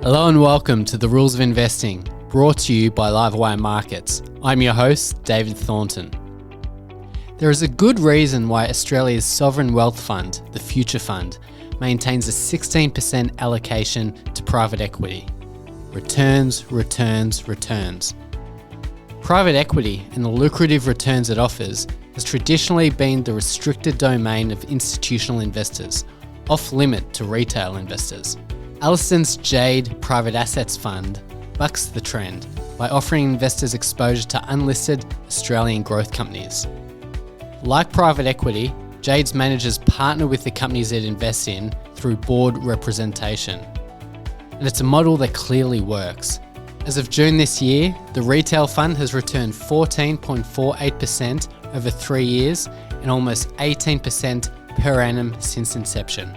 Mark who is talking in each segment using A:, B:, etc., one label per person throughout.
A: Hello and welcome to The Rules of Investing, brought to you by Livewire Markets. I'm your host, David Thornton. There is a good reason why Australia's sovereign wealth fund, the Future Fund, maintains a 16% allocation to private equity. Returns, returns, returns. Private equity and the lucrative returns it offers has traditionally been the restricted domain of institutional investors, off limit to retail investors. Ellerston's JAADE Private Assets Fund bucks the trend by offering investors exposure to unlisted Australian growth companies. Like private equity, JAADE's managers partner with the companies it invests in through board representation. And it's a model that clearly works. As of June this year, the retail fund has returned 14.48% over 3 years and almost 18% per annum since inception.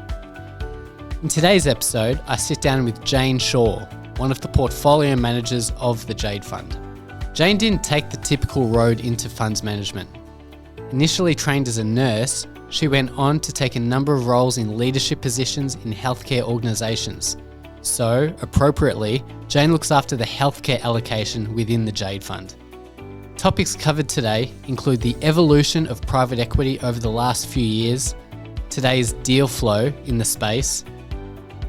A: In today's episode, I sit down with Jayne Shaw, one of the portfolio managers of the JAADE Fund. Jayne didn't take the typical road into funds management. Initially trained as a nurse, she went on to take a number of roles in leadership positions in healthcare organisations. So, appropriately, Jayne looks after the healthcare allocation within the JAADE Fund. Topics covered today include the evolution of private equity over the last few years, today's deal flow in the space,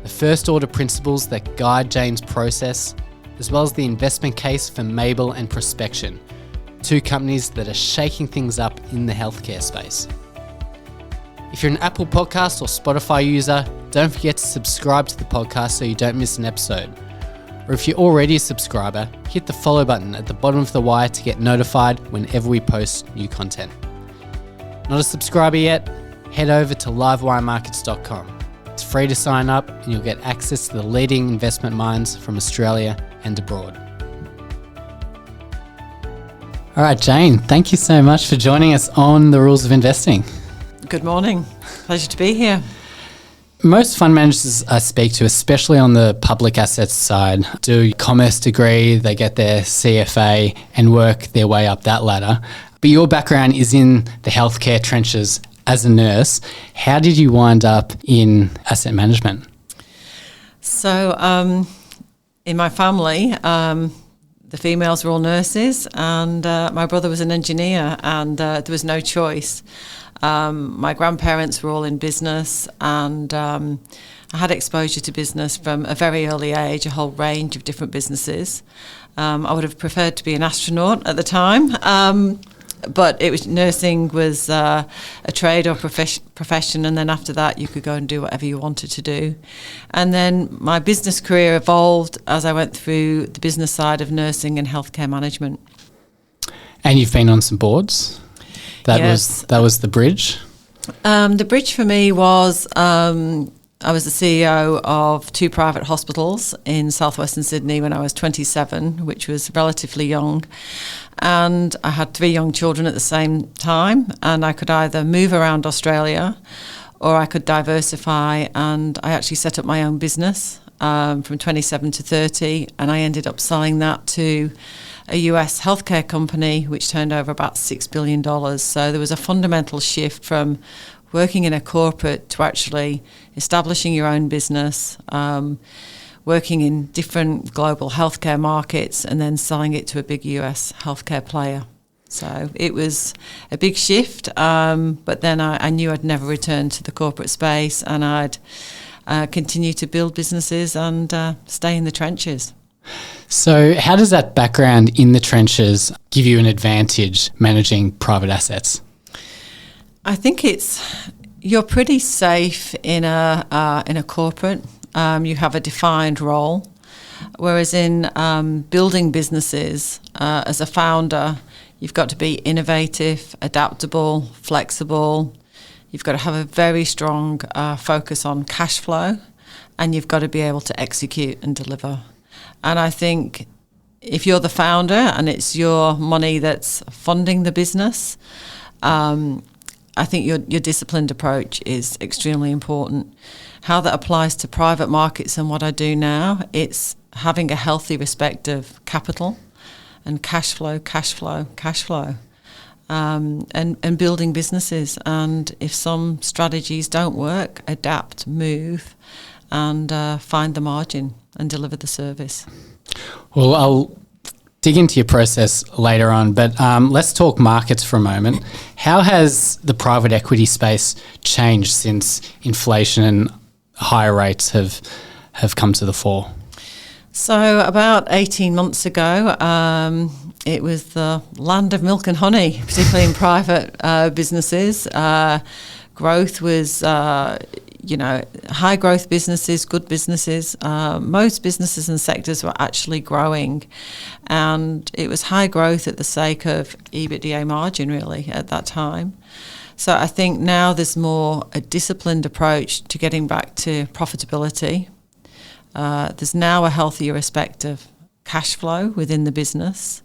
A: the first order principles that guide Jayne's process, as well as the investment case for Mable and Prospection, two companies that are shaking things up in the healthcare space. If you're an Apple Podcast or Spotify user, don't forget to subscribe to the podcast so you don't miss an episode. Or if you're already a subscriber, hit the follow button at the bottom of the wire to get notified whenever we post new content. Not a subscriber yet? Head over to livewiremarkets.com. It's free to sign up and you'll get access to the leading investment minds from Australia and abroad. All right, Jayne, thank you so much for joining us on The Rules of Investing.
B: Good morning. Pleasure to be here.
A: Most fund managers I speak to, especially on the public assets side, do a commerce degree, they get their CFA and work their way up that ladder. But your background is in the healthcare trenches as a nurse. How did you wind up in asset management?
B: So in my family, the females were all nurses and my brother was an engineer and there was no choice. My grandparents were all in business and I had exposure to business from a very early age, a whole range of different businesses. I would have preferred to be an astronaut at the time. But nursing was a trade or profession, and then after that you could go and do whatever you wanted to do. And then my business career evolved as I went through the business side of nursing and healthcare management.
A: And you've been on some boards?
B: Yes.
A: That was the bridge?
B: The bridge for me was I was the CEO of 2 private hospitals in southwestern Sydney when I was 27, which was relatively young. And I had 3 young children at the same time, and I could either move around Australia or I could diversify, and I actually set up my own business from 27 to 30, and I ended up selling that to a US healthcare company which turned over about $6 billion. So there was a fundamental shift from working in a corporate to actually establishing your own business, working in different global healthcare markets and then selling it to a big US healthcare player. So it was a big shift, but then I knew I'd never return to the corporate space and I'd continue to build businesses and stay in the trenches.
A: So how does that background in the trenches give you an advantage managing private assets?
B: I think you're pretty safe in a corporate. You have a defined role, whereas in building businesses as a founder, you've got to be innovative, adaptable, flexible. You've got to have a very strong focus on cash flow, and you've got to be able to execute and deliver. And I think if you're the founder and it's your money that's funding the business, I think your disciplined approach is extremely important. How that applies to private markets and what I do now, it's having a healthy respect of capital and cash flow, and building businesses. And if some strategies don't work, adapt, move, and find the margin. and deliver the service.
A: Well, I'll dig into your process later on, but let's talk markets for a moment. How has the private equity space changed since inflation and higher rates have come to the fore?
B: So about 18 months ago, it was the land of milk and honey, particularly in private businesses. Growth was, high growth businesses, good businesses. Most businesses and sectors were actually growing, and it was high growth at the sake of EBITDA margin, really, at that time. So I think now there's more a disciplined approach to getting back to profitability. There's now a healthier respect of cash flow within the business.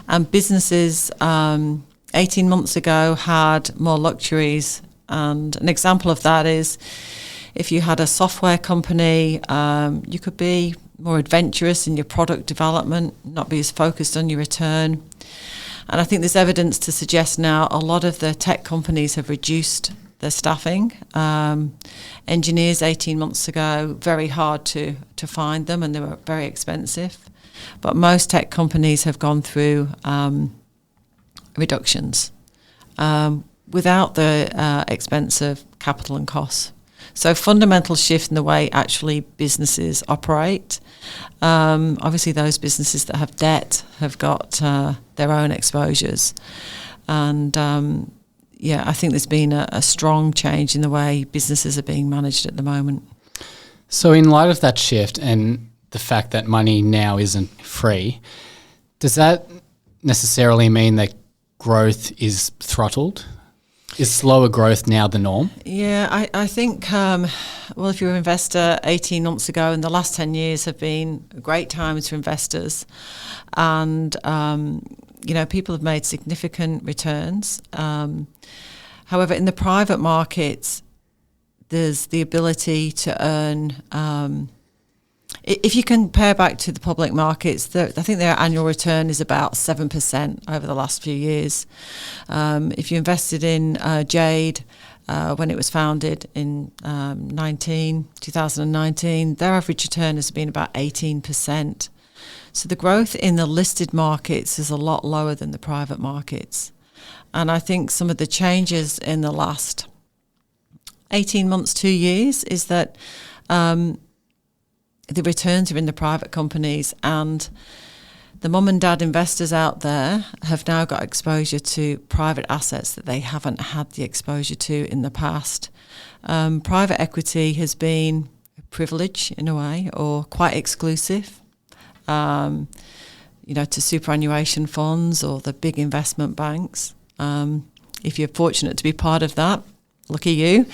B: And businesses 18 months ago had more luxuries. And an example of that is if you had a software company, you could be more adventurous in your product development, not be as focused on your return. And I think there's evidence to suggest now a lot of the tech companies have reduced their staffing. Engineers 18 months ago, very hard to find them, and they were very expensive. But most tech companies have gone through reductions without the expense of capital and costs. So fundamental shift in the way actually businesses operate. Obviously those businesses that have debt have got their own exposures. And I think there's been a strong change in the way businesses are being managed at the moment.
A: So in light of that shift and the fact that money now isn't free, does that necessarily mean that growth is throttled? Is slower growth now the norm?
B: Yeah, I think, if you're an investor 18 months ago, and the last 10 years have been great times for investors, and, people have made significant returns. However, in the private markets, there's the ability to earn, if you compare back to the public markets, I think their annual return is about 7% over the last few years. If you invested in JAADE when it was founded in 2019, their average return has been about 18%. So the growth in the listed markets is a lot lower than the private markets. And I think some of the changes in the last 18 months, 2 years, is that the returns are in the private companies, and the mum and dad investors out there have now got exposure to private assets that they haven't had the exposure to in the past. Private equity has been a privilege in a way, or quite exclusive, to superannuation funds or the big investment banks. If you're fortunate to be part of that, lucky you.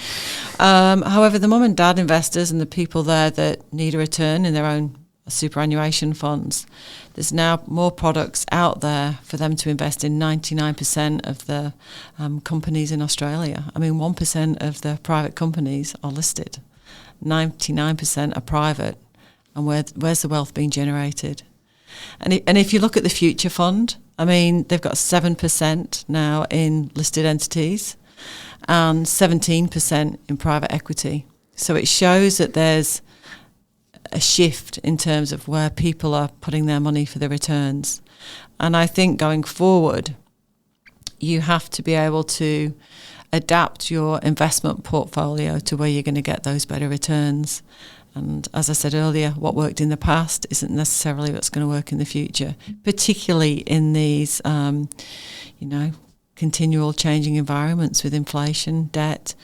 B: However, the mum and dad investors and the people there that need a return in their own superannuation funds, there's now more products out there for them to invest in. 99% of the companies in Australia, 1% of the private companies are listed. 99% are private. And where's the wealth being generated? And if you look at the Future Fund, they've got 7% now in listed entities and 17% in private equity. So it shows that there's a shift in terms of where people are putting their money for the returns. And I think going forward, you have to be able to adapt your investment portfolio to where you're going to get those better returns. And as I said earlier, what worked in the past isn't necessarily what's going to work in the future, particularly in these, continual changing environments with inflation, debt,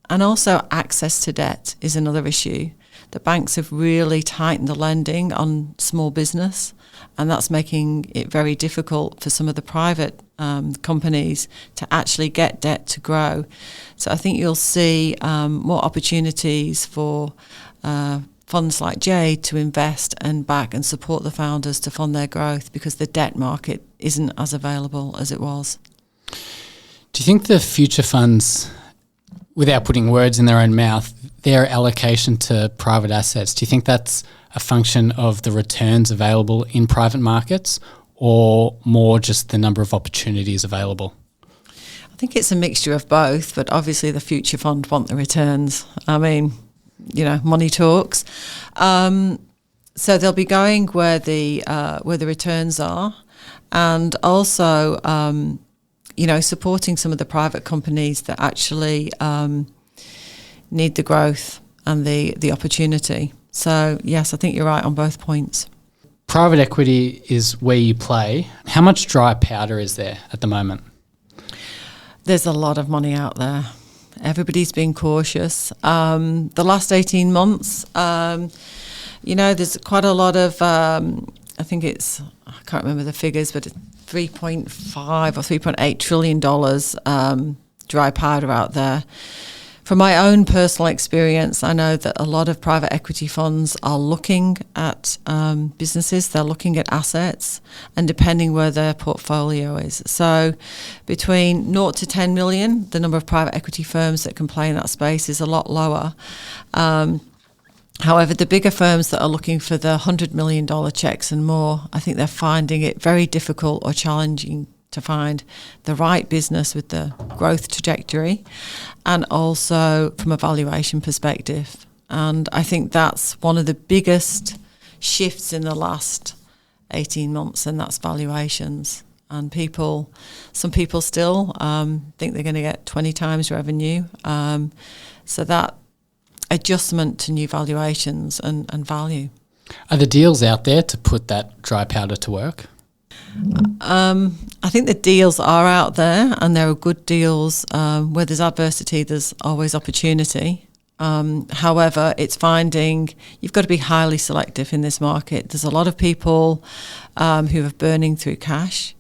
B: and also access to debt is another issue. The banks have really tightened the lending on small business, and that's making it very difficult for some of the private companies to actually get debt to grow. So I think you'll see more opportunities for funds like JAADE to invest and back and support the founders to fund their growth, because the debt market isn't as available as it was.
A: Do you think the future funds, without putting words in their own mouth, their allocation to private assets, do you think that's a function of the returns available in private markets, or more just the number of opportunities available?
B: I think it's a mixture of both, but obviously the future fund want the returns. Money talks. So they'll be going where the returns are, and also supporting some of the private companies that actually need the growth and the opportunity. So yes, I think you're right on both points.
A: Private equity is where you play. How much dry powder is there at the moment?
B: There's a lot of money out there. Everybody's been cautious. The last 18 months, there's quite a lot of, I can't remember the figures, but $3.5 or $3.8 trillion dry powder out there. From my own personal experience, I know that a lot of private equity funds are looking at businesses, they're looking at assets, and depending where their portfolio is. So between 0 to 10 million, the number of private equity firms that can play in that space is a lot lower. However, the bigger firms that are looking for the $100 million checks and more, I think they're finding it very difficult or challenging to find the right business with the growth trajectory, and also from a valuation perspective. And I think that's one of the biggest shifts in the last 18 months, and that's valuations. And some people still think they're going to get 20 times revenue. So that adjustment to new valuations and value.
A: Are the deals out there to put that dry powder to work?
B: I think the deals are out there, and there are good deals. Where there's adversity, there's always opportunity. However, it's finding you've got to be highly selective in this market. There's a lot of people who are burning through cash.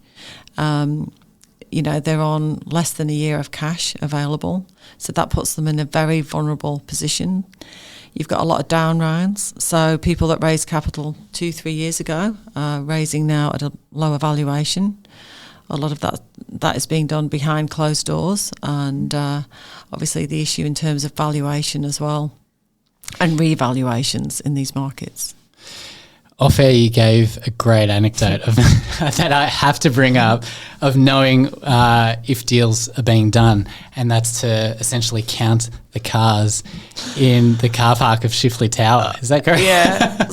B: They're on less than a year of cash available, so that puts them in a very vulnerable position. You've got a lot of down rounds, so people that raised capital 2-3 years ago are raising now at a lower valuation. A lot of that is being done behind closed doors, and obviously the issue in terms of valuation as well, and revaluations in these markets.
A: Off air, you gave a great anecdote of that I have to bring up, of knowing if deals are being done, and that's to essentially count the cars in the car park of Shifley Tower. Is that correct?
B: Yeah.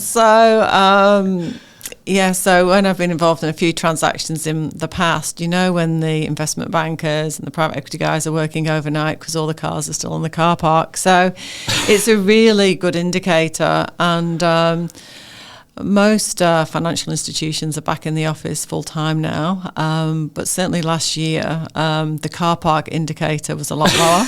B: So when I've been involved in a few transactions in the past, when the investment bankers and the private equity guys are working overnight because all the cars are still in the car park. So it's a really good indicator, and most financial institutions are back in the office full time now, but certainly last year the car park indicator was a lot lower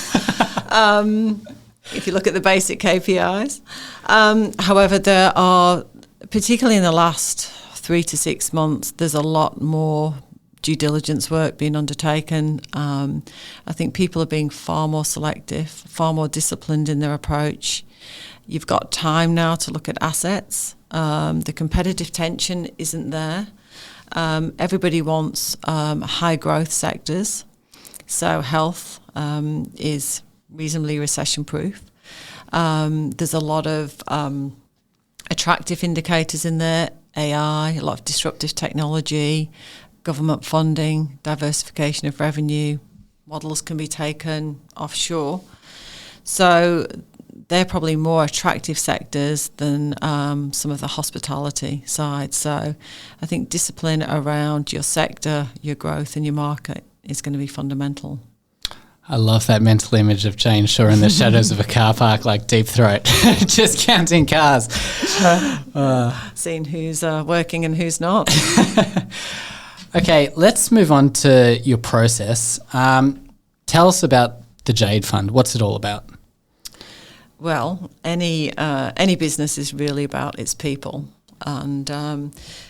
B: if you look at the basic KPIs. However, there are, particularly in the last 3 to 6 months, there's a lot more due diligence work being undertaken. I think people are being far more selective, far more disciplined in their approach. You've got time now to look at assets. The competitive tension isn't there. Everybody wants high growth sectors. So health is reasonably recession proof. There's a lot of attractive indicators in there, AI, a lot of disruptive technology, government funding, diversification of revenue, models can be taken offshore. So they're probably more attractive sectors than some of the hospitality side. So I think discipline around your sector, your growth and your market is going to be fundamental.
A: I love that mental image of Jayne Shaw in the shadows of a car park, like Deep Throat, just counting cars.
B: Seeing who's working and who's not.
A: Okay, let's move on to your process. Tell us about the JAADE Fund. What's it all about?
B: Well, any business is really about its people, and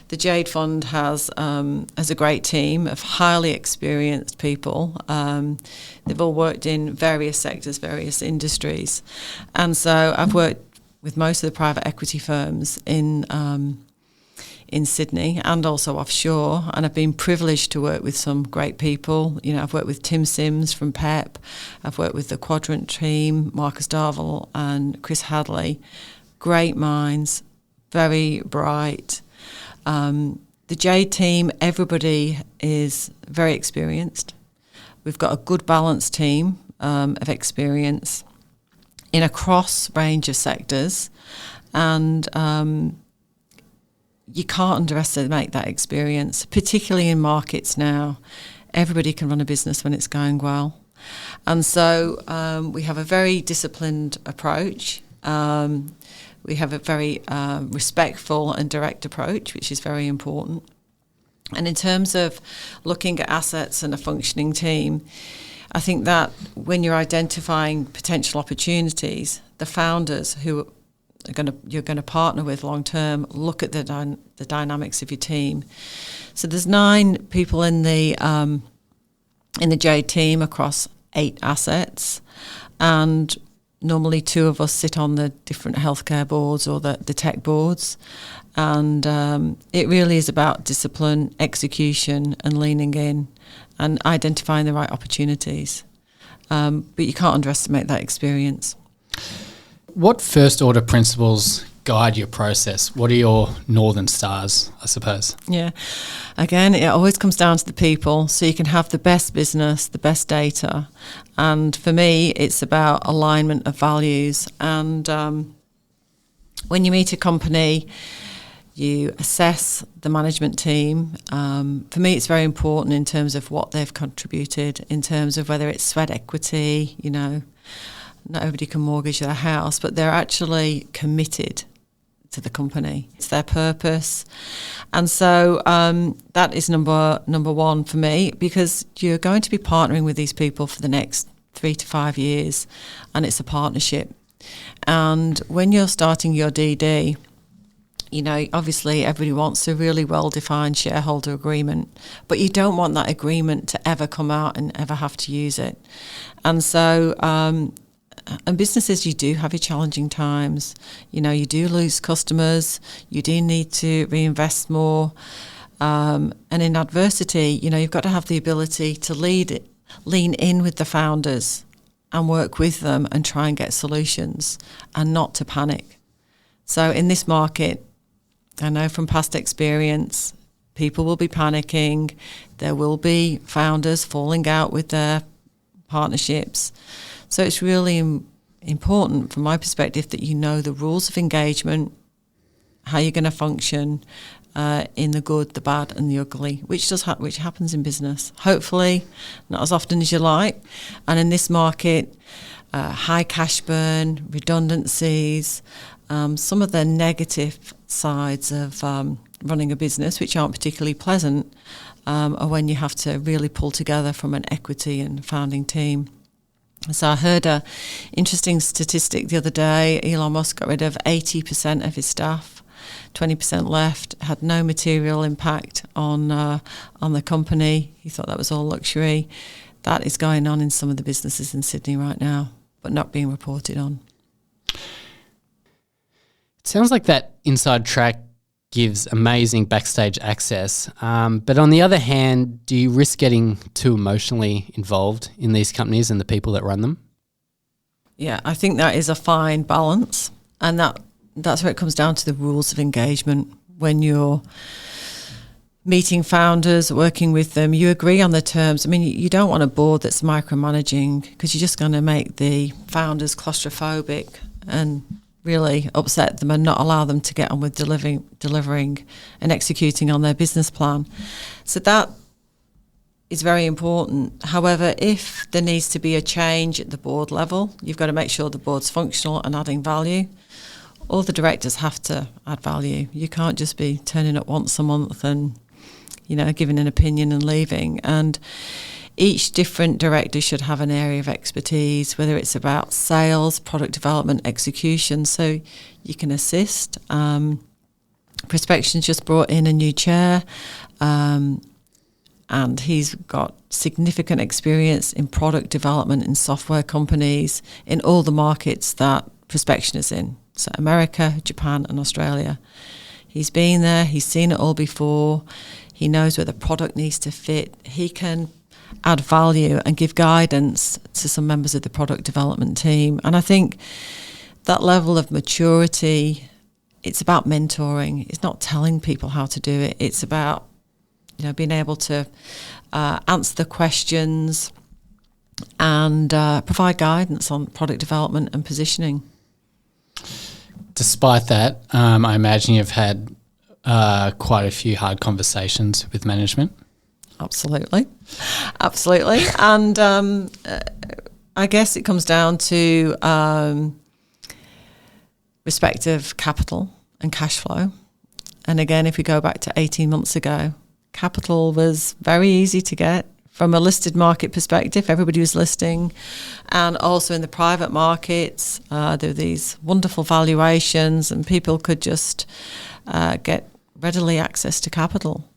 B: the JAADE Fund has a great team of highly experienced people. They've all worked in various sectors, various industries, and so I've worked with most of the private equity firms in Sydney and also offshore, and I've been privileged to work with some great people. I've worked with Tim Sims from PEP, I've worked with the Quadrant team, Marcus Darvel and Chris Hadley. Great minds, very bright. The JAADE team, everybody is very experienced. We've got a good balanced team of experience in a cross range of sectors, and you can't underestimate that experience, particularly in markets now. Everybody can run a business when it's going well. And so we have a very disciplined approach. We have a very respectful and direct approach, which is very important. And in terms of looking at assets and a functioning team, I think that when you're identifying potential opportunities, the founders who you're going to partner with long term look at the dynamics of your team. So there's 9 people in the JAADE team across 8 assets, and normally 2 of us sit on the different healthcare boards or the tech boards. And it really is about discipline, execution, and leaning in and identifying the right opportunities. But you can't underestimate that experience.
A: What first order principles guide your process? What are your northern stars, I suppose?
B: Yeah. Again, it always comes down to the people. So you can have the best business, the best data. And for me, it's about alignment of values. And when you meet a company, you assess the management team. For me, it's very important in terms of what they've contributed, in terms of whether it's sweat equity, not everybody can mortgage their house, but they're actually committed to the company. It's their purpose. And so that is number one for me, because you're going to be partnering with these people for the next 3 to 5 years, and it's a partnership. And when you're starting your DD, obviously everybody wants a really well-defined shareholder agreement, but you don't want that agreement to ever come out and ever have to use it. And so, and businesses, you do have your challenging times. You do lose customers. You do need to reinvest more. And in adversity, you've got to have the ability to lean in with the founders and work with them and try and get solutions and not to panic. So in this market, I know from past experience, people will be panicking. There will be founders falling out with their partnerships. So it's really important, from my perspective, that you know the rules of engagement, how you're going to function in the good, the bad, and the ugly, which happens in business. Hopefully, not as often as you like. And in this market, high cash burn, redundancies, some of the negative sides of running a business, which aren't particularly pleasant, are when you have to really pull together from an equity and founding team. So I heard an interesting statistic the other day. Elon Musk got rid of 80% of his staff, 20% left, had no material impact on the company. He thought that was all luxury. That is going on in some of the businesses in Sydney right now, but not being reported on.
A: It sounds like that inside track gives amazing backstage access. But on the other hand, do you risk getting too emotionally involved in these companies and the people that run them?
B: Yeah, I think that is a fine balance. And that's where it comes down to the rules of engagement. When you're meeting founders, working with them, you agree on the terms. I mean, you don't want a board that's micromanaging, because you're just going to make the founders claustrophobic and really upset them and not allow them to get on with delivering and executing on their business plan. So that is very important. However, if there needs to be a change at the board level, you've got to make sure the board's functional and adding value. All the directors have to add value. You can't just be turning up once a month and, giving an opinion and leaving. And each different director should have an area of expertise, whether it's about sales, product development, execution, so you can assist. Prospection's just brought in a new chair, and he's got significant experience in product development in software companies in all the markets that Prospection is in, so America, Japan and Australia. He's been there, he's seen it all before, he knows where the product needs to fit, he can add value and give guidance to some members of the product development team. And I think that level of maturity, it's about mentoring. It's not telling people how to do it. It's about, being able to answer the questions and provide guidance on product development and positioning.
A: Despite that, I imagine you've had quite a few hard conversations with management.
B: Absolutely. And I guess it comes down to respect of capital and cash flow. And again, if we go back to 18 months ago, capital was very easy to get. From a listed market perspective, everybody was listing. And also in the private markets, there were these wonderful valuations and people could just get readily access to capital.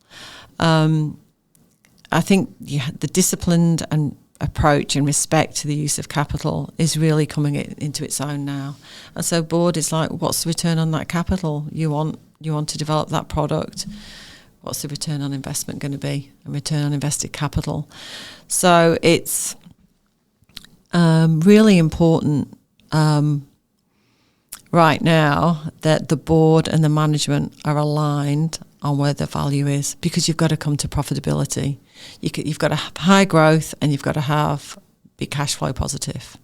B: I think the disciplined and approach and respect to the use of capital is really coming into its own now. And so board is like, what's the return on that capital? You want to develop that product. What's the return on investment going to be? And return on invested capital. So it's really important right now that the board and the management are aligned on where the value is, because you've got to come to profitability. You've got to have high growth and you've got to be cash flow positive.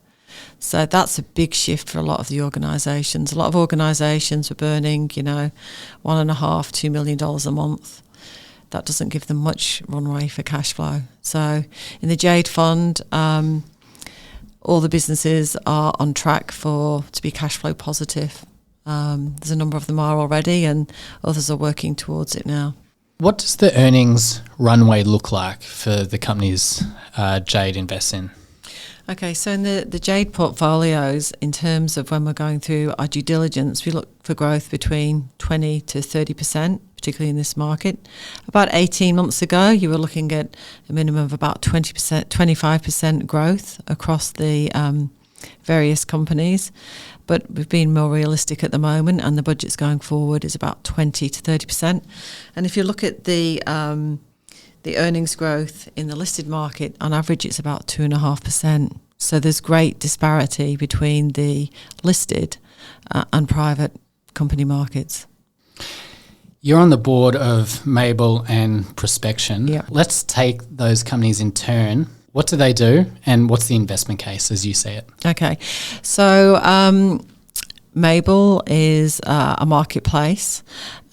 B: So that's a big shift for a lot of the organisations. A lot of organisations are burning, $1.5–2 million a month. That doesn't give them much runway for cash flow. So in the JAADE fund, all the businesses are on track to be cash flow positive. There's a number of them are already, and others are working towards it now.
A: What does the earnings runway look like for the companies JAADE invests in?
B: Okay, so in the JAADE portfolios, in terms of when we're going through our due diligence, we look for growth between 20 to 30%, particularly in this market. About 18 months ago, you were looking at a minimum of about 20%, 25% growth across the various companies. But we've been more realistic at the moment, and the budget's going forward is about 20 to 30%. And if you look at the earnings growth in the listed market, on average, it's about 2.5%. So there's great disparity between the listed and private company markets.
A: You're on the board of Mable and Prospection.
B: Yeah.
A: Let's take those companies in turn. What do they do, and what's the investment case as you see it?
B: Okay, so Mable is a marketplace,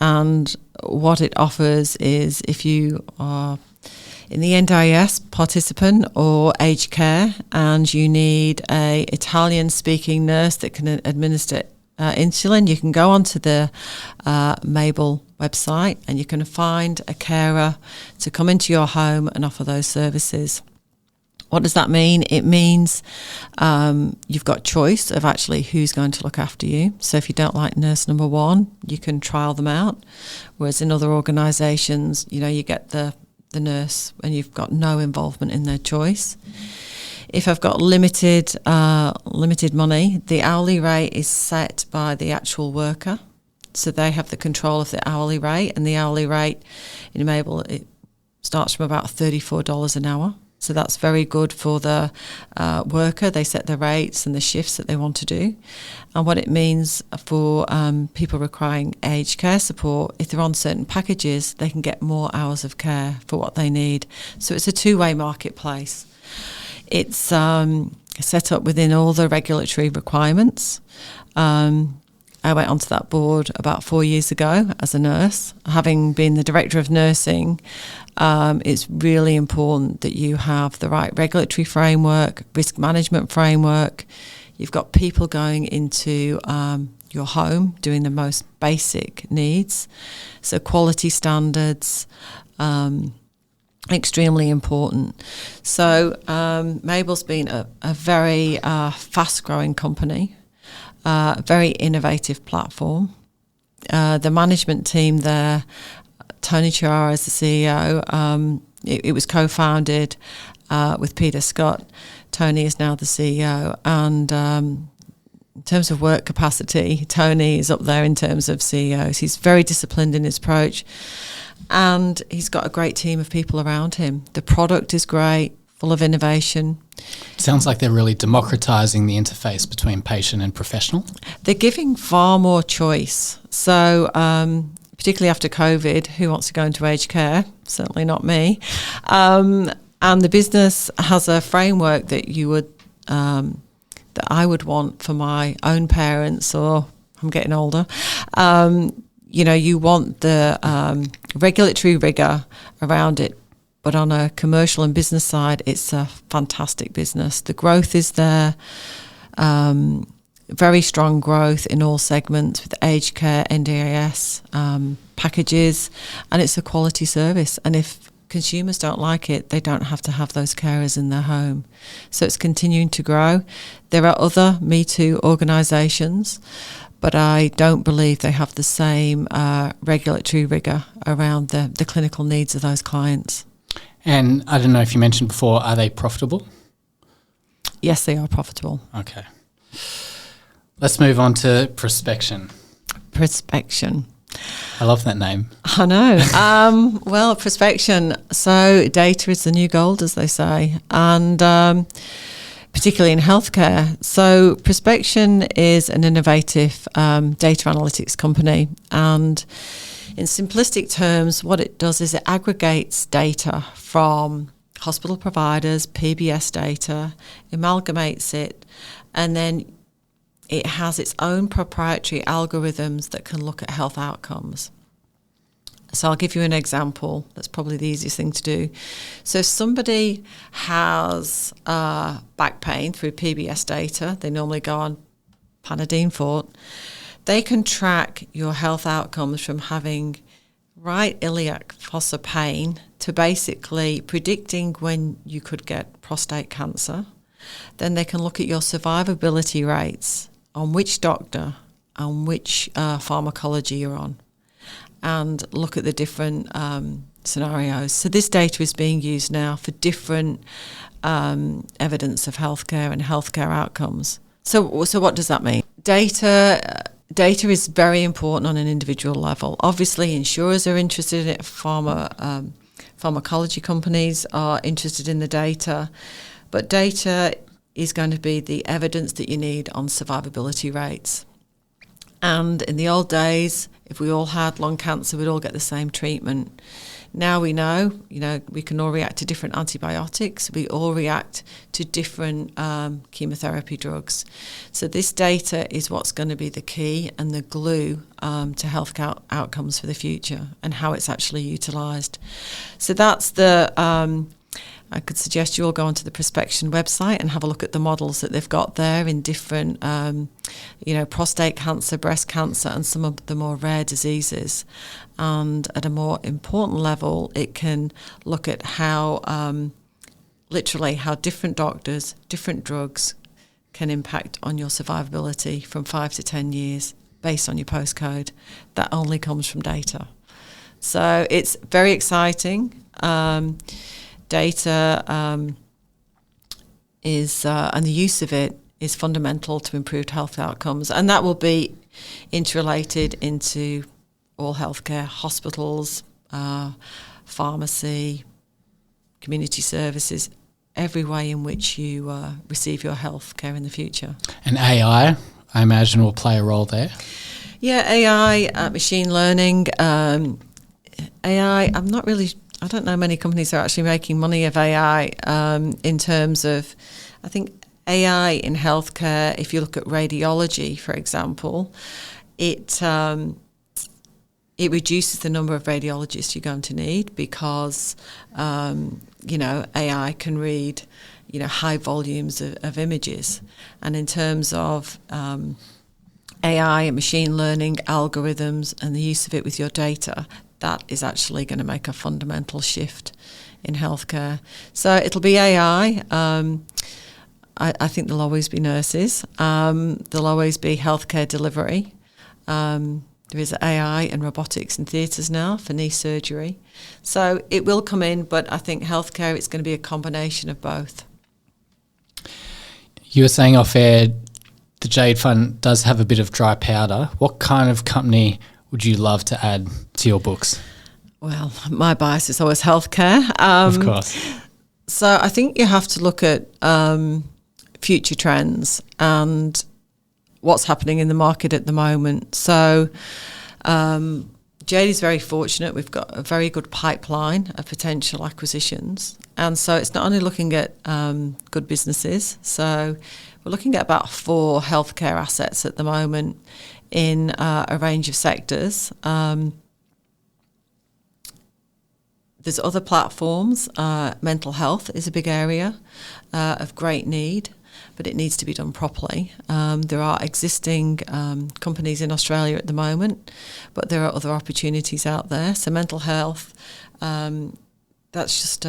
B: and what it offers is, if you are in the NDIS participant or aged care and you need a Italian-speaking nurse that can administer insulin, you can go onto the Mable website and you can find a carer to come into your home and offer those services. What does that mean? It means you've got choice of actually who's going to look after you. So if you don't like nurse number one, you can trial them out. Whereas in other organisations, you get the nurse and you've got no involvement in their choice. If I've got limited money, the hourly rate is set by the actual worker. So they have the control of the hourly rate, and the hourly rate in Mable, it starts from about $34 an hour. So that's very good for the worker. They set the rates and the shifts that they want to do. And what it means for people requiring aged care support, if they're on certain packages, they can get more hours of care for what they need. So it's a two-way marketplace. It's set up within all the regulatory requirements. I went onto that board about 4 years ago as a nurse. Having been the director of nursing, it's really important that you have the right regulatory framework, risk management framework. You've got people going into your home doing the most basic needs. So quality standards, extremely important. So Mable's been a very fast-growing company. Very innovative platform. The management team there, Tony Chiara is the CEO. It was co-founded with Peter Scott. Tony is now the CEO. And in terms of work capacity, Tony is up there in terms of CEOs. He's very disciplined in his approach. And he's got a great team of people around him. The product is great, full of innovation.
A: Sounds like they're really democratising the interface between patient and professional.
B: They're giving far more choice. So particularly after COVID, who wants to go into aged care? Certainly not me. And the business has a framework that that I would want for my own parents, or I'm getting older. you want the regulatory rigor around it. But on a commercial and business side, it's a fantastic business. The growth is there, very strong growth in all segments with aged care, NDIS, packages, and it's a quality service. And if consumers don't like it, they don't have to have those carers in their home. So it's continuing to grow. There are other Me Too organisations, but I don't believe they have the same regulatory rigour around the clinical needs of those clients.
A: And I don't know if you mentioned before, are they profitable?
B: Yes, they are profitable.
A: Okay. Let's move on to Prospection.
B: Prospection.
A: I love that name.
B: I know. Well, Prospection. So data is the new gold, as they say, and particularly in healthcare. So Prospection is an innovative data analytics company, and in simplistic terms, what it does is it aggregates data from hospital providers, PBS data, amalgamates it, and then it has its own proprietary algorithms that can look at health outcomes. So I'll give you an example. That's probably the easiest thing to do. So if somebody has back pain through PBS data, they normally go on Panadine Fort, they can track your health outcomes from having right iliac fossa pain to basically predicting when you could get prostate cancer. Then they can look at your survivability rates on which doctor and which pharmacology you're on, and look at the different scenarios. So this data is being used now for different evidence of healthcare and healthcare outcomes. So what does that mean? Data is very important on an individual level. Obviously, insurers are interested in it. Pharmacology companies are interested in the data. But data is going to be the evidence that you need on survivability rates. And in the old days, if we all had lung cancer, we'd all get the same treatment. Now we know, we can all react to different antibiotics. We all react to different chemotherapy drugs. So this data is what's going to be the key and the glue to health outcomes for the future and how it's actually utilised. So that's I could suggest you all go onto the Prospection website and have a look at the models that they've got there in different, prostate cancer, breast cancer, and some of the more rare diseases. And at a more important level, it can look at how, literally, how different doctors, different drugs can impact on your survivability from 5 to 10 years based on your postcode. That only comes from data. So it's very exciting. Data is, and the use of it is fundamental to improved health outcomes, and that will be interrelated into all healthcare, hospitals, pharmacy, community services, every way in which you receive your health care in the future.
A: And AI, I imagine, will play a role there?
B: Yeah, AI, machine learning. AI, I don't know many companies are actually making money of AI in terms of, I think AI in healthcare, if you look at radiology, for example, it reduces the number of radiologists you're going to need because, AI can read, high volumes of images. And in terms of AI and machine learning algorithms and the use of it with your data, that is actually going to make a fundamental shift in healthcare. So it'll be AI. I think there'll always be nurses. There'll always be healthcare delivery. There is AI and robotics in theatres now for knee surgery. So it will come in, but I think healthcare, it's going to be a combination of both.
A: You were saying off air, the JAADE Fund does have a bit of dry powder. What kind of company would you love to add to your books?
B: Well, my bias is always healthcare.
A: Of course.
B: So I think you have to look at future trends and what's happening in the market at the moment. So JAADE is very fortunate. We've got a very good pipeline of potential acquisitions. And so it's not only looking at good businesses. So we're looking at about 4 healthcare assets at the moment in a range of sectors. There's other platforms. Mental health is a big area of great need, but it needs to be done properly. There are existing companies in Australia at the moment, but there are other opportunities out there. So mental health, that's just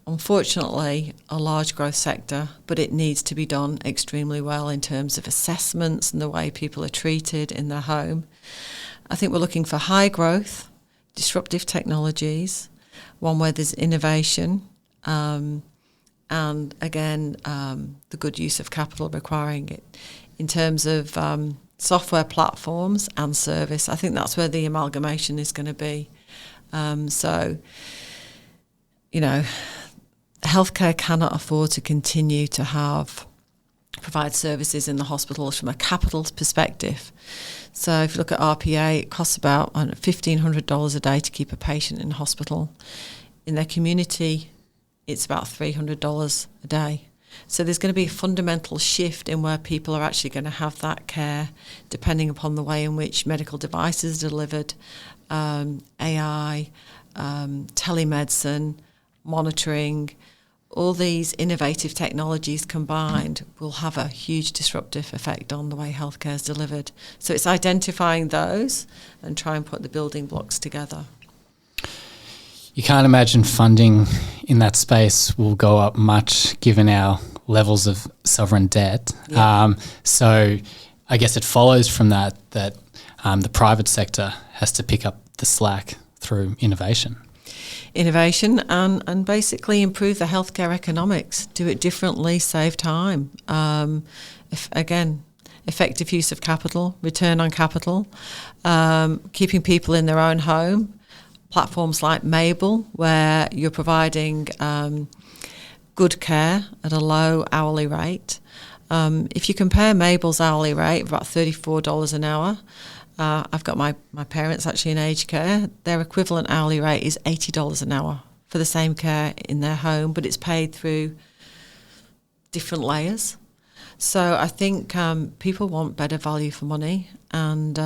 B: unfortunately a large growth sector, but it needs to be done extremely well in terms of assessments and the way people are treated in their home. I think we're looking for high growth, disruptive technologies, one where there's innovation, and again, the good use of capital requiring it. In terms of software platforms and service, I think that's where the amalgamation is going to be. So, you know, healthcare cannot afford to continue to provide services in the hospitals from a capital perspective. So if you look at RPA, it costs about $1,500 a day to keep a patient in hospital. In their community, it's about $300 a day. So there's going to be a fundamental shift in where people are actually going to have that care, depending upon the way in which medical devices are delivered, AI, telemedicine, monitoring. All these innovative technologies combined will have a huge disruptive effect on the way healthcare is delivered. So it's identifying those and try and put the building blocks together.
A: You can't imagine funding in that space will go up much given our levels of sovereign debt. Yeah. So I guess it follows from that the private sector has to pick up the slack through innovation.
B: Innovation and basically improve the healthcare economics, do it differently, save time. Effective use of capital, return on capital, keeping people in their own home. Platforms like Mable, where you're providing good care at a low hourly rate. If you compare Mable's hourly rate of about $34 an hour, I've got my parents actually in aged care. Their equivalent hourly rate is $80 an hour for the same care in their home, but it's paid through different layers. So I think people want better value for money, and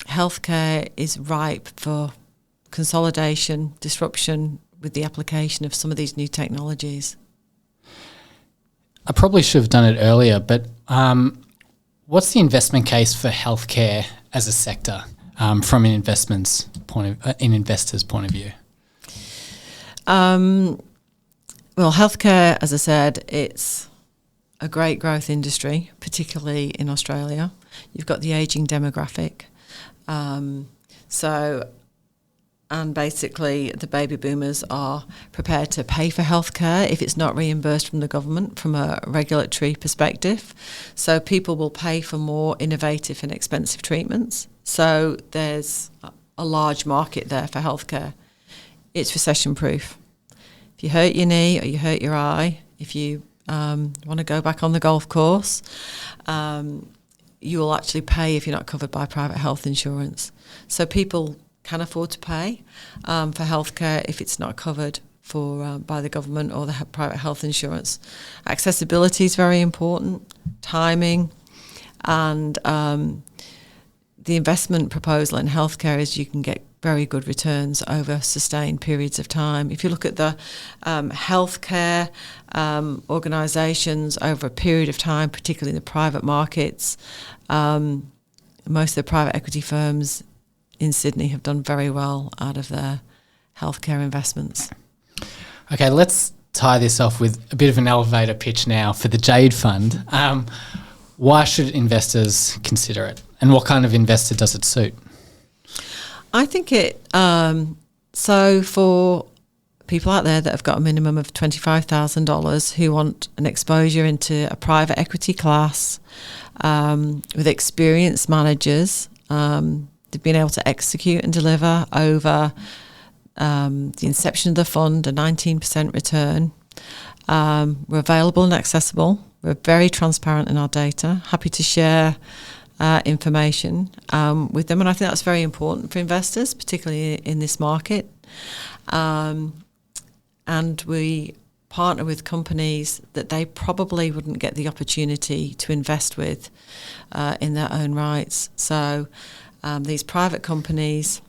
B: healthcare is ripe for consolidation, disruption with the application of some of these new technologies.
A: I probably should have done it earlier, but what's the investment case for healthcare as a sector from an investor's point of view?
B: Well, healthcare, as I said, it's a great growth industry, particularly in Australia. You've got the ageing demographic. And basically the baby boomers are prepared to pay for healthcare if it's not reimbursed from the government from a regulatory perspective. So people will pay for more innovative and expensive treatments. So there's a large market there for healthcare. It's recession proof. If you hurt your knee or you hurt your eye, if you want to go back on the golf course, you will actually pay if you're not covered by private health insurance. So people can afford to pay for healthcare if it's not covered for by the government or the private health insurance. Accessibility is very important, timing, and the investment proposal in healthcare is you can get very good returns over sustained periods of time. If you look at the healthcare organisations over a period of time, particularly in the private markets, most of the private equity firms in Sydney have done very well out of their healthcare investments.
A: Okay, let's tie this off with a bit of an elevator pitch now for the JAADE Fund. Why should investors consider it, and what kind of investor does it suit?
B: I think so for people out there that have got a minimum of $25,000 who want an exposure into a private equity class with experienced managers, they've been able to execute and deliver over the inception of the fund, a 19% return. We're available and accessible. We're very transparent in our data, happy to share information with them. And I think that's very important for investors, particularly in this market. And we partner with companies that they probably wouldn't get the opportunity to invest with in their own rights. So these private companies,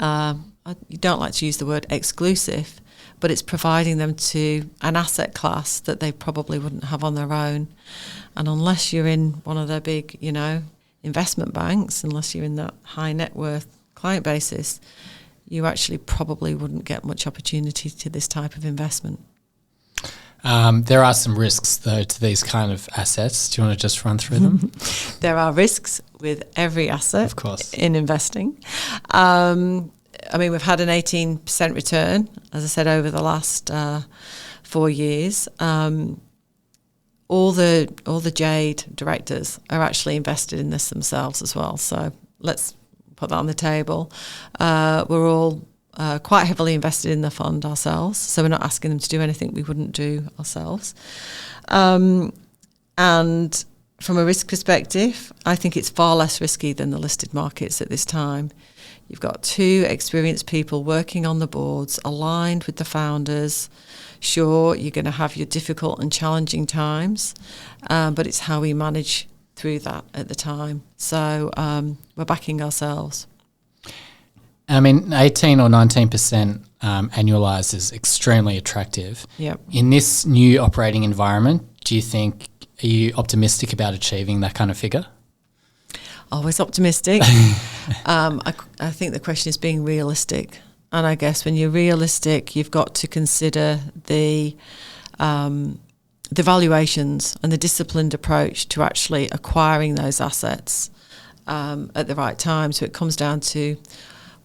B: you don't like to use the word exclusive, but it's providing them to an asset class that they probably wouldn't have on their own. And unless you're in one of their big, investment banks, unless you're in that high net worth client basis, you actually probably wouldn't get much opportunity to this type of investment.
A: There are some risks, though, to these kind of assets. Do you want to just run through them?
B: There are risks with every asset,
A: of course,
B: in investing. We've had an 18% return, as I said, over the last 4 years. All the JAADE directors are actually invested in this themselves as well. So let's put that on the table. We're all quite heavily invested in the fund ourselves, so we're not asking them to do anything we wouldn't do ourselves. And from a risk perspective, I think it's far less risky than the listed markets at this time. You've got 2 experienced people working on the boards, aligned with the founders. Sure, you're going to have your difficult and challenging times, but it's how we manage through that at the time. So we're backing ourselves.
A: 18 or 19% annualised is extremely attractive.
B: Yep.
A: In this new operating environment, are you optimistic about achieving that kind of figure?
B: Always optimistic. I think the question is being realistic. And I guess when you're realistic, you've got to consider the valuations and the disciplined approach to actually acquiring those assets at the right time. So it comes down to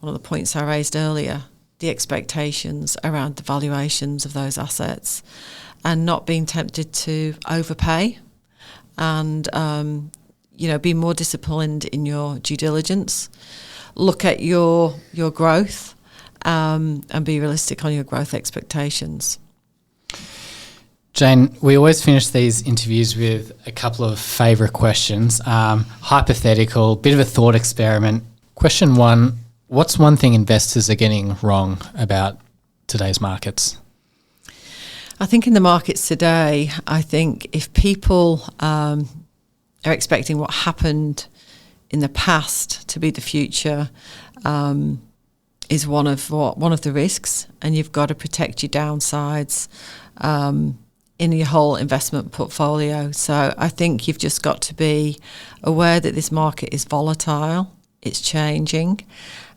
B: one of the points I raised earlier, the expectations around the valuations of those assets, and not being tempted to overpay, and be more disciplined in your due diligence. Look at your growth and be realistic on your growth expectations.
A: Jayne, we always finish these interviews with a couple of favourite questions. Hypothetical, bit of a thought experiment. Question 1, what's one thing investors are getting wrong about today's markets?
B: I think in the markets today, I think if people are expecting what happened in the past to be the future, is one of the risks, and you've got to protect your downsides in your whole investment portfolio. So I think you've just got to be aware that this market is volatile, it's changing,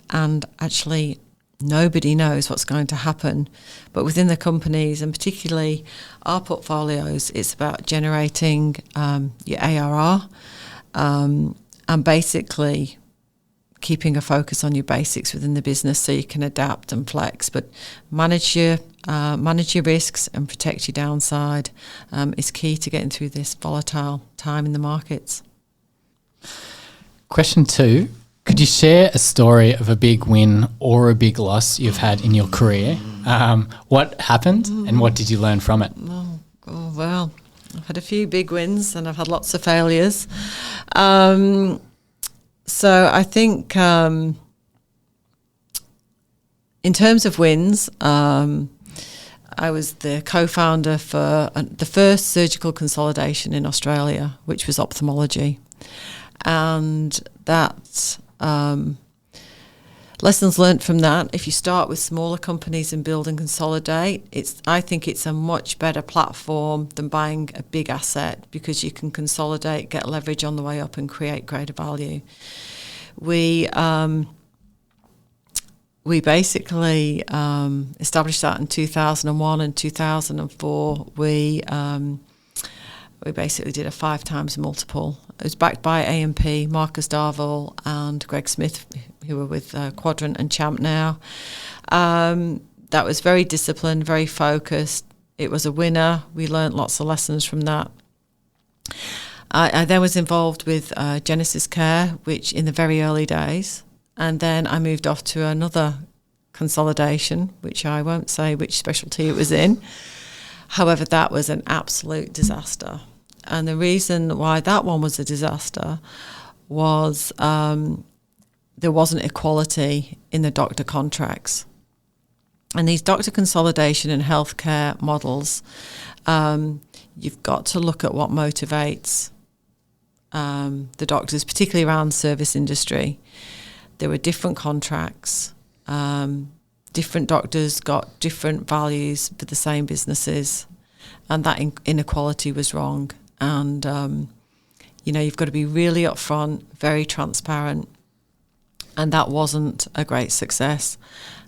B: and actually nobody knows what's going to happen. But within the companies, and particularly our portfolios, it's about generating your ARR and basically keeping a focus on your basics within the business so you can adapt and flex. But manage your risks and protect your downside is key to getting through this volatile time in the markets.
A: Question 2. Could you share a story of a big win or a big loss you've had in your career? What happened and what did you learn from it?
B: Oh, well, I've had a few big wins and I've had lots of failures. So I think in terms of wins, I was the co-founder for the first surgical consolidation in Australia, which was ophthalmology. And that lessons learnt from that, if you start with smaller companies and build and consolidate, I think it's a much better platform than buying a big asset, because you can consolidate, get leverage on the way up and create greater value. We basically established that in 2001 and 2004. We basically did a 5 times multiple. It was backed by AMP, Marcus Darville and Greg Smith, who were with Quadrant and Champ now. That was very disciplined, very focused. It was a winner. We learnt lots of lessons from that. I then was involved with Genesis Care, which in the very early days, and then I moved off to another consolidation, which I won't say which specialty it was in. However, that was an absolute disaster. And the reason why that one was a disaster was there wasn't equality in the doctor contracts. And these doctor consolidation and healthcare models, you've got to look at what motivates the doctors, particularly around the service industry. There were different contracts. Different doctors got different values for the same businesses, and that inequality was wrong. And, you've got to be really upfront, very transparent, and that wasn't a great success.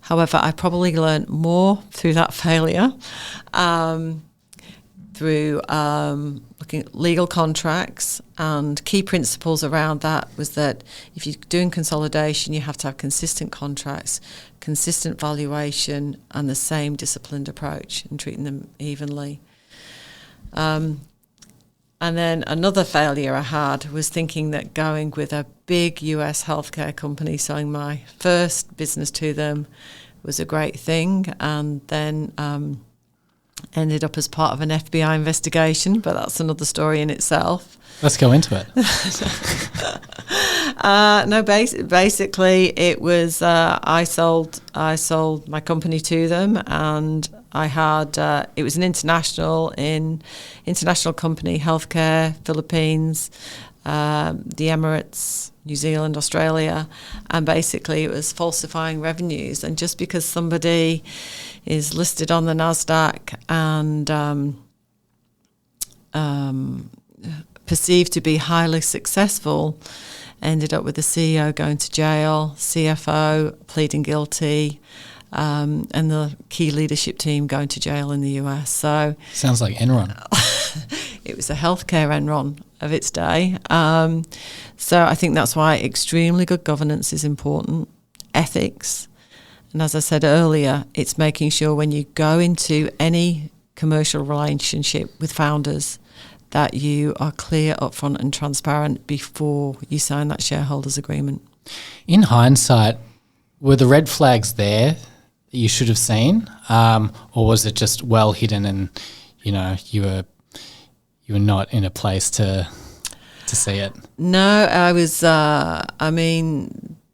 B: However, I probably learned more through that failure, through looking at legal contracts, and key principles around that was that if you're doing consolidation, you have to have consistent contracts, consistent valuation, and the same disciplined approach, and treating them evenly. And then another failure I had was thinking that going with a big US healthcare company, selling my first business to them, was a great thing, and then ended up as part of an FBI investigation, but that's another story in itself.
A: Let's go into it.
B: Basically it was I sold my company to them, and I had it was an international company, healthcare, Philippines, the Emirates, New Zealand, Australia, and basically it was falsifying revenues. And just because somebody is listed on the NASDAQ and perceived to be highly successful, ended up with the CEO going to jail, CFO pleading guilty, and the key leadership team going to jail in the US. So
A: sounds like Enron.
B: It was a healthcare Enron of its day. So I think that's why extremely good governance is important, ethics. And as I said earlier, it's making sure when you go into any commercial relationship with founders that you are clear, upfront and transparent before you sign that shareholders agreement.
A: In hindsight, were the red flags there that you should have seen, or was it just well hidden and you were not in a place to see it?
B: No, I was.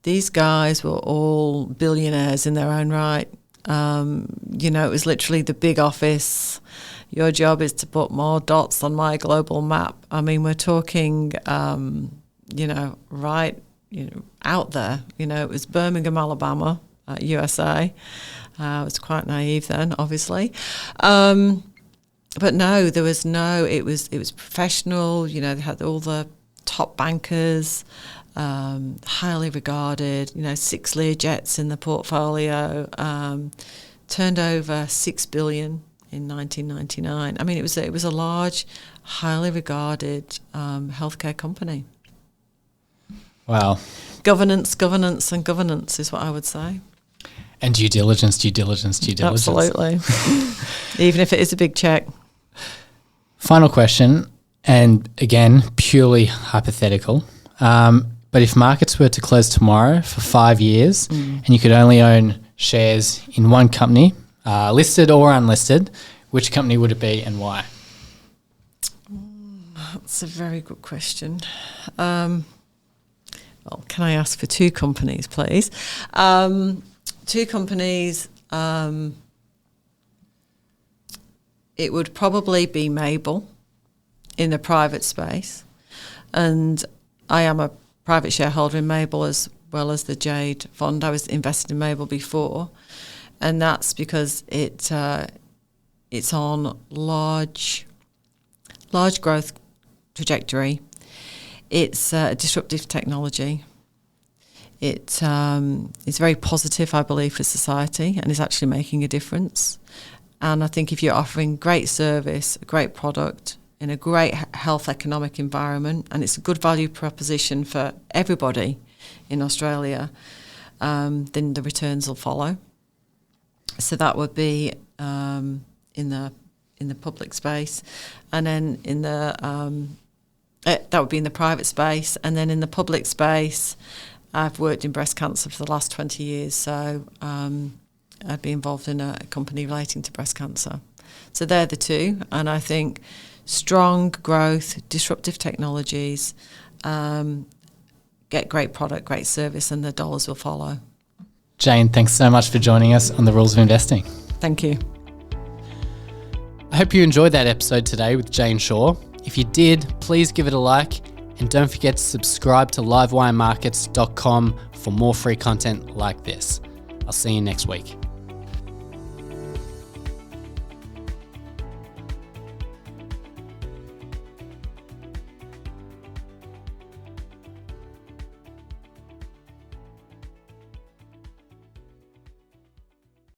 B: These guys were all billionaires in their own right. It was literally the big office. Your job is to put more dots on my global map. I mean, we're talking, out there. It was Birmingham, Alabama, USA. I was quite naive then, obviously. But no, there was no. It was professional. They had all the top bankers, highly regarded. 6 Learjets in the portfolio. Turned over $6 billion in 1999. I mean, it was a large, highly regarded healthcare company.
A: Wow.
B: Governance is what I would say.
A: And due diligence.
B: Absolutely. Even if it is a big check.
A: Final question, and again, purely hypothetical. But if markets were to close tomorrow for 5 years and you could only own shares in one company, listed or unlisted, which company would it be and why?
B: That's a very good question. Can I ask for 2 companies, please? 2 companies, it would probably be Mable in the private space. And I am a private shareholder in Mable as well as the JAADE fund. I was invested in Mable before. And that's because it's on large growth trajectory. It's disruptive technology. It's very positive, I believe, for society, and is actually making a difference. And I think if you're offering great service, a great product in a great health economic environment, and it's a good value proposition for everybody in Australia, then the returns will follow. So that would be in the public space, and then in the that would be in the private space, and then in the public space, I've worked in breast cancer for the last 20 years, so I'd be involved in a company relating to breast cancer. So they're the 2, and I think strong growth, disruptive technologies, get great product, great service, and the dollars will follow.
A: Jayne, thanks so much for joining us on the Rules of Investing.
B: Thank you.
A: I hope you enjoyed that episode today with Jayne Shaw. If you did, please give it a like and don't forget to subscribe to livewiremarkets.com for more free content like this. I'll see you next week.